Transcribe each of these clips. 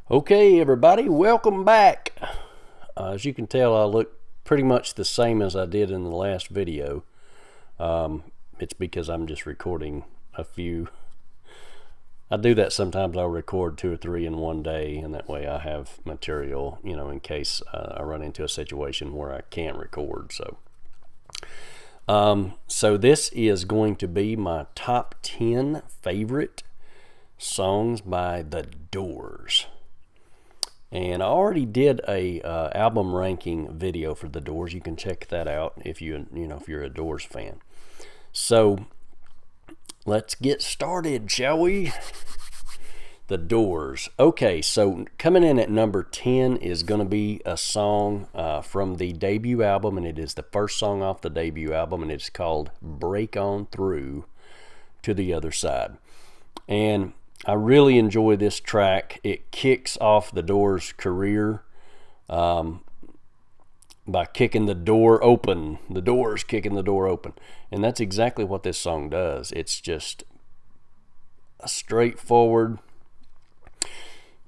Okay, everybody, welcome back. As you can tell, I look pretty much the same as I did in the last video. It's because I'm just recording a few. I do that sometimes. I'll record 2 or 3 in one day, and that way I have material, in case I run into a situation where I can't record. So this is going to be my top 10 favorite songs by The Doors. And I already did a album ranking video for The Doors. You can check that out if if you're a Doors fan. So let's get started, shall we? The Doors. Okay, so coming in at number 10 is going to be a song from the debut album, and it is the first song off the debut album, and it's called "Break On Through to the Other Side." And I really enjoy this track. It kicks off the Doors' career by kicking the door open. The Doors kicking the door open. And that's exactly what this song does. It's just a straightforward,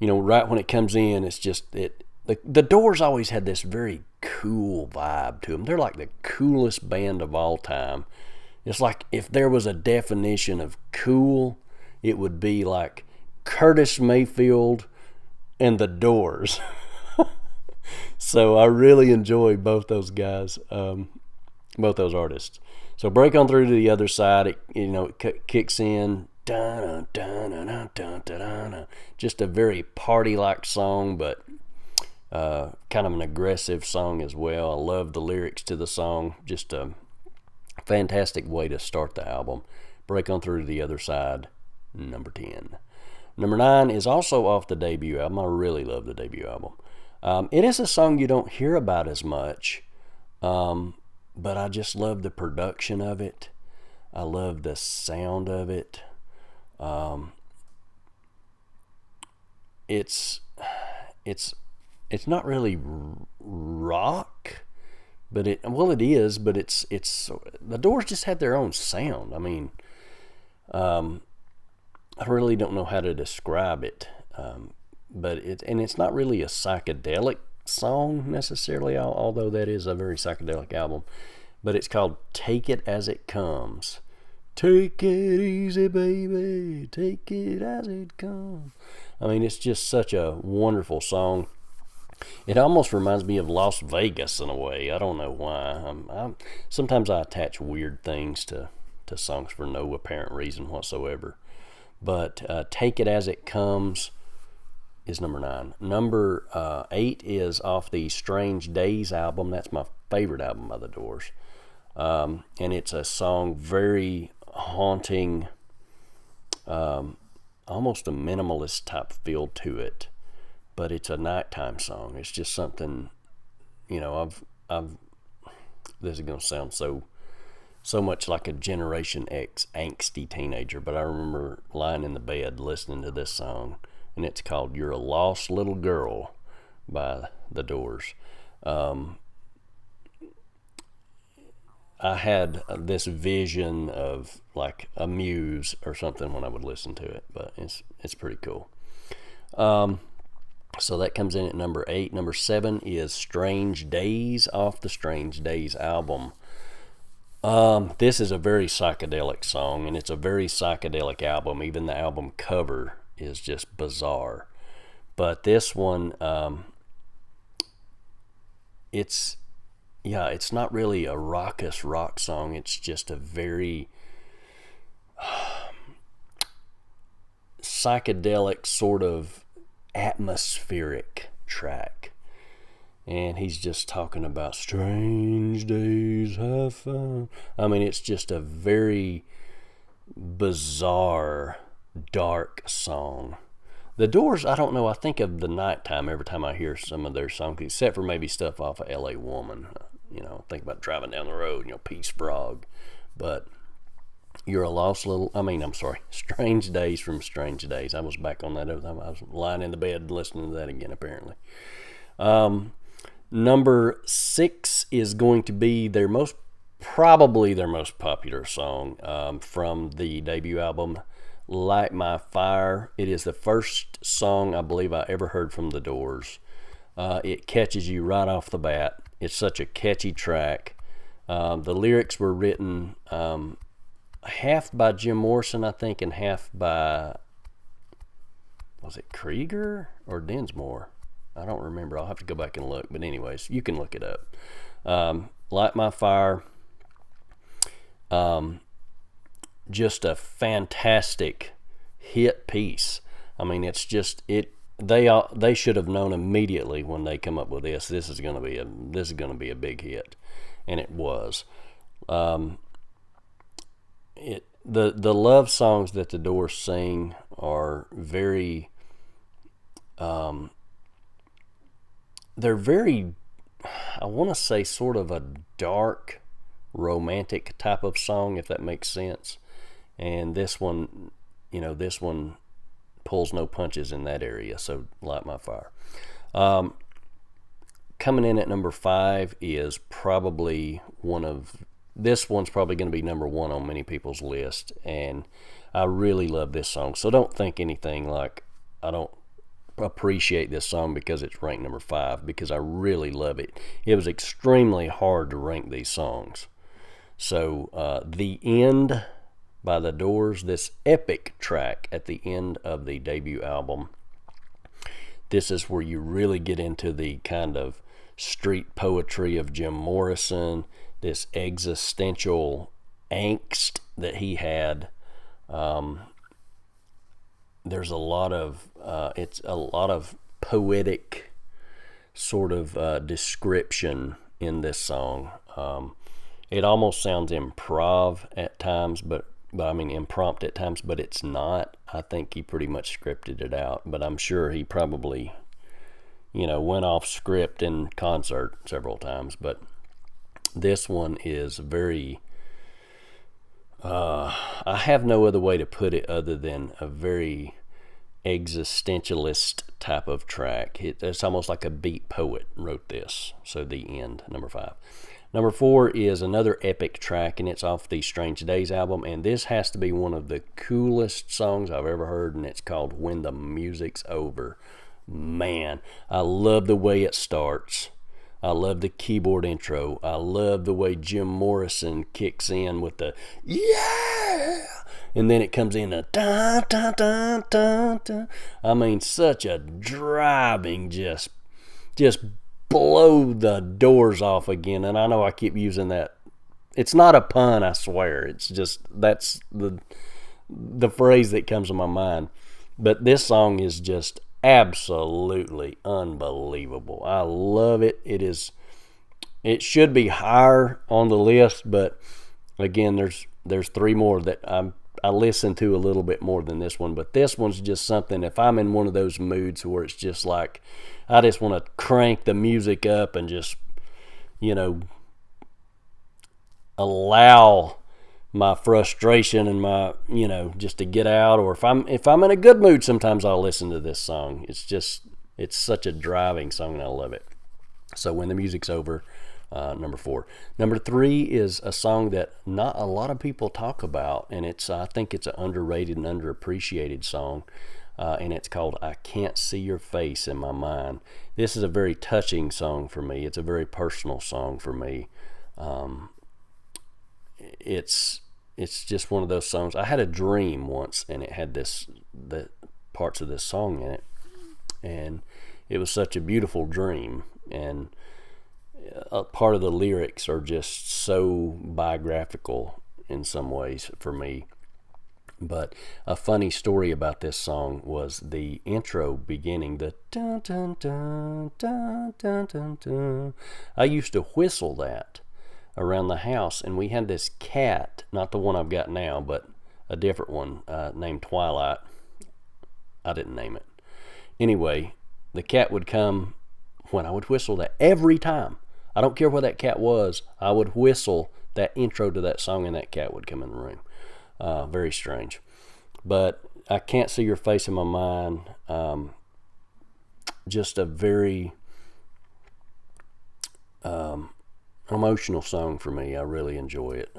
right when it comes in, it's just, the Doors always had this very cool vibe to them. They're like the coolest band of all time. It's like if there was a definition of cool, it would be like Curtis Mayfield and The Doors. So I really enjoy both those guys, both those artists. So "Break On Through to the Other Side," it kicks in. Just a very party-like song, but kind of an aggressive song as well. I love the lyrics to the song. Just a fantastic way to start the album. "Break On Through to the Other Side," number 10. Number 9 is also off the debut album. I really love the debut album. It is a song you don't hear about as much, but I just love the production of it. I love the sound of it. It's not really rock, but it is, but it's the Doors just had their own sound. I mean, I really don't know how to describe it, but it's not really a psychedelic song necessarily, although that is a very psychedelic album. But it's called "Take It As It Comes." Take it easy, baby. Take it as it comes. I mean, it's just such a wonderful song. It almost reminds me of Las Vegas in a way. I don't know why. Sometimes I attach weird things to songs for no apparent reason whatsoever. But "Take It As It Comes" is number 9. Number 8 is off the Strange Days album. That's my favorite album by The Doors. And it's a song very haunting, almost a minimalist type feel to it. But it's a nighttime song. It's just something, I've this is going to sound so much like a Generation X angsty teenager, but I remember lying in the bed listening to this song, and it's called "You're a Lost Little Girl" by The Doors. I had this vision of like a muse or something when I would listen to it, but it's pretty cool. So that comes in at number 8. Number 7 is "Strange Days" off the Strange Days album. This is a very psychedelic song, and it's a very psychedelic album. Even the album cover is just bizarre. But this one, it's not really a raucous rock song. It's just a very psychedelic, sort of atmospheric track. And he's just talking about strange days, have fun. I mean, it's just a very bizarre, dark song. The Doors, I don't know, I think of the nighttime every time I hear some of their songs, except for maybe stuff off of L.A. Woman. Think about driving down the road, Peace Frog. But Strange Days from Strange Days. I was back on that other time. I was lying in the bed listening to that again, apparently. Number 6 is going to be probably their most popular song from the debut album, Light My Fire. It is the first song I believe I ever heard from The Doors. It catches you right off the bat. It's such a catchy track. The lyrics were written half by Jim Morrison, I think, and half by, was it Krieger or Densmore? I don't remember. I'll have to go back and look. But anyways, you can look it up. Light My Fire. Just a fantastic hit piece. I mean, it's just it. They should have known immediately when they come up with this. This is going to be a big hit, and it was. The love songs that the Doors sing are very. They're very, I want to say, sort of a dark, romantic type of song, if that makes sense. And this one pulls no punches in that area. So Light My Fire. Coming in at number 5 is probably this one's probably going to be number 1 on many people's list. And I really love this song. So don't think anything like I don't appreciate this song because it's ranked number 5, because I really love it. It was extremely hard to rank these songs. So The End by The Doors, this epic track at the end of the debut album. This is where you really get into the kind of street poetry of Jim Morrison, this existential angst that he had. There's a lot of it's a lot of poetic sort of description in this song. It almost sounds improv at times, but I mean impromptu at times, but it's not. I think he pretty much scripted it out, but I'm sure he probably, went off script in concert several times. But this one is very, I have no other way to put it other than a very existentialist type of track. It's almost like a beat poet wrote this. So The End, number 5. Number 4 is another epic track, and it's off the Strange Days album, and this has to be one of the coolest songs I've ever heard, and it's called When the Music's Over. Man, I love the way it starts. I love the keyboard intro. I love the way Jim Morrison kicks in with the yeah, and then it comes in a da da da da da. I mean, such a driving, just blow the doors off again. And I know I keep using that. It's not a pun, I swear. It's just that's the phrase that comes to my mind. But this song is just absolutely unbelievable. I love it. It should be higher on the list, but again, there's 3 more that I listen to a little bit more than this one. But this one's just something, if I'm in one of those moods where it's just like I just want to crank the music up and just allow my frustration and my just to get out, or if I'm in a good mood, sometimes I'll listen to this song. It's such a driving song, and I love it. So When the Music's Over, number 4. Number 3 is a song that not a lot of people talk about, and I think it's an underrated and underappreciated song, and it's called I Can't See Your Face in My Mind. This is a very touching song for me. It's a very personal song for me. It's just one of those songs. I had a dream once, and it had the parts of this song in it, and it was such a beautiful dream. And a part of the lyrics are just so biographical in some ways for me. But a funny story about this song was the intro beginning, the dun dun dun dun dun dun dun. I used to whistle that around the house, and we had this cat, not the one I've got now, but a different one named Twilight. I didn't name it. Anyway, the cat would come when I would whistle that every time. I don't care what that cat was. I would whistle that intro to that song, and that cat would come in the room. Very strange. But I Can't See Your Face in My Mind. Just a very emotional song for me. I really enjoy it.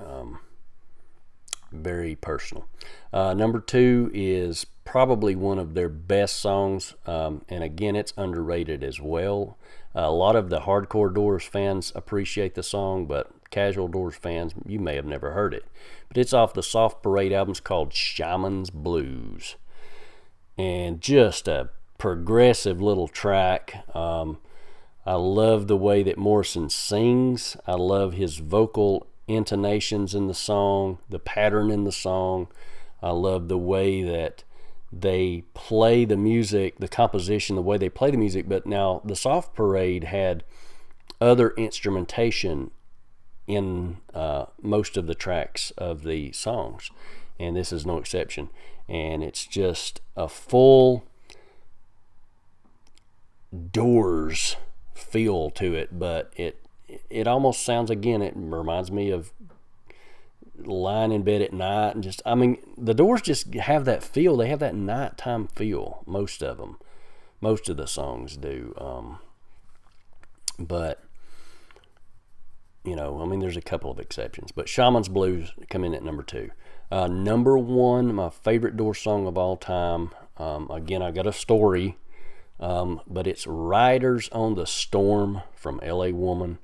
very personal. Number 2 is probably one of their best songs, and again, it's underrated as well. A lot of the hardcore Doors fans appreciate the song, but casual Doors fans, you may have never heard it. But it's off the Soft Parade album. It's called Shaman's Blues. And just a progressive little track. I love the way that Morrison sings. I love his vocal intonations in the song, the pattern in the song. I love the way that they play the music, the composition, the way they play the music. But now the Soft Parade had other instrumentation in most of the tracks of the songs, and this is no exception. And it's just a full Doors feel to it, but it almost sounds, again, it reminds me of lying in bed at night, and just, I mean, the Doors just have that feel. They have that nighttime feel, most of them. Most of the songs do. But, you know, I mean, there's a couple of exceptions. But Shaman's Blues come in at number 2. Number 1, my favorite Doors song of all time. Again, I got a story. But it's Riders on the Storm from L.A. Woman.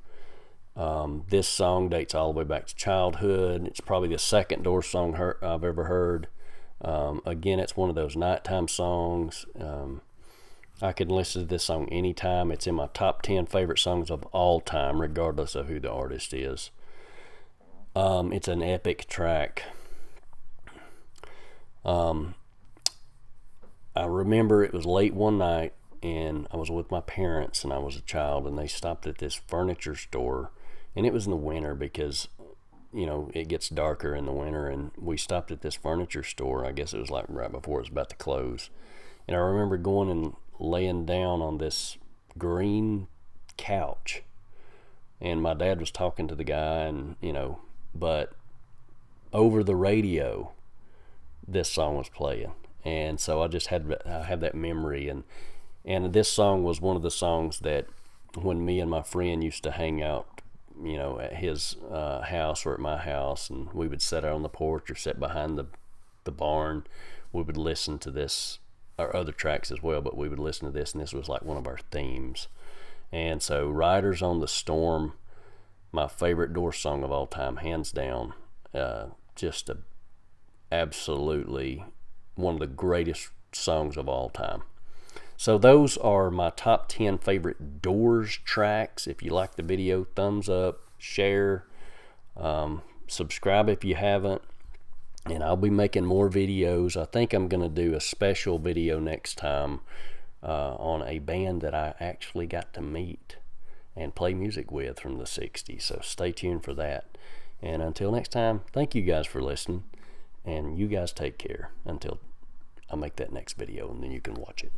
This song dates all the way back to childhood. It's probably the second Doors song I've ever heard. Again, it's one of those nighttime songs. I can listen to this song anytime. It's in my top 10 favorite songs of all time, regardless of who the artist is. It's an epic track. I remember it was late one night, and I was with my parents, and I was a child, and they stopped at this furniture store, and it was in the winter because, you know, it gets darker in the winter, and we stopped at this furniture store. I guess it was like right before it was about to close, and I remember going and laying down on this green couch, and my dad was talking to the guy, and, you know, but over the radio, this song was playing. And so I just have that memory, and this song was one of the songs that when me and my friend used to hang out, you know, at his house or at my house, and we would sit out on the porch or sit behind the barn, we would listen to this, or other tracks as well, but we would listen to this, and this was like one of our themes. And so Riders on the Storm, my favorite Doors song of all time, hands down. Just absolutely one of the greatest songs of all time. So those are my top 10 favorite Doors tracks. If you like the video, thumbs up, share, subscribe if you haven't, and I'll be making more videos. I think I'm going to do a special video next time on a band that I actually got to meet and play music with from the 60s, so stay tuned for that. And until next time, thank you guys for listening, and you guys take care until I make that next video, and then you can watch it.